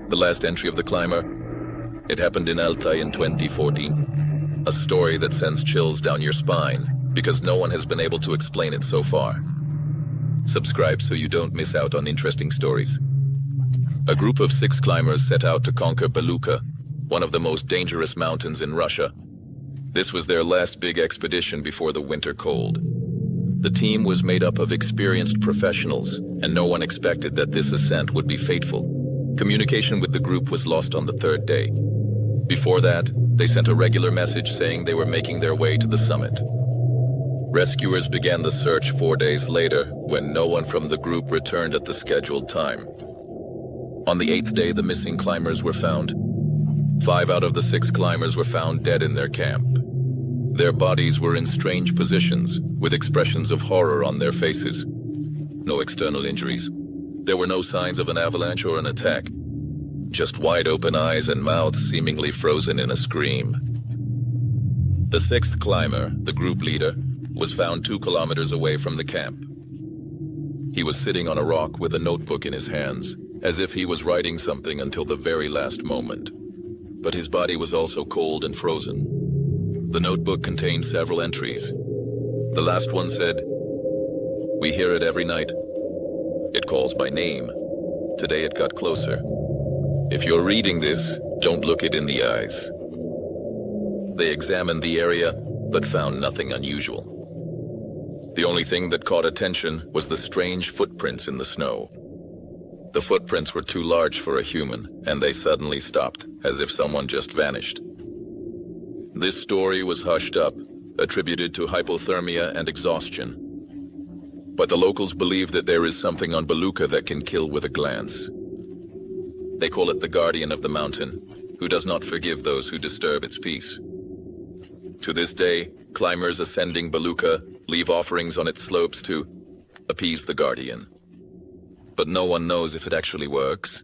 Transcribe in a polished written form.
The last entry of the climber, it happened in Altai in 2014. A story that sends chills down your spine because no one has been able to explain it so far. Subscribe so you don't miss out on interesting stories. A group of 6 climbers set out to conquer Beluga, one of the most dangerous mountains in Russia. This was their last big expedition before the winter cold. The team was made up of experienced professionals, and no one expected that this ascent would be fateful. Communication with the group was lost on the 3rd day. Before that, they sent a regular message saying they were making their way to the summit. Rescuers began the search 4 days later, when no one from the group returned at the scheduled time. On the 8th day, the missing climbers were found. 5 out of the 6 climbers were found dead in their camp. Their bodies were in strange positions, with expressions of horror on their faces. No external injuries. There were no signs of an avalanche or an attack. Just wide-open eyes and mouths seemingly frozen in a scream. The 6th climber, the group leader, was found 2 kilometers away from the camp. He was sitting on a rock with a notebook in his hands, as if he was writing something until the very last moment. But his body was also cold and frozen. The notebook contained several entries. The last one said, "We hear it every night. It calls by name. Today it got closer. If you're reading this, don't look it in the eyes." They examined the area, but found nothing unusual. The only thing that caught attention was the strange footprints in the snow. The footprints were too large for a human, and they suddenly stopped, as if someone just vanished. This story was hushed up, attributed to hypothermia and exhaustion. But the locals believe that there is something on Beluga that can kill with a glance. They call it the guardian of the mountain, who does not forgive those who disturb its peace. To this day, climbers ascending Beluga leave offerings on its slopes to appease the guardian. But no one knows if it actually works.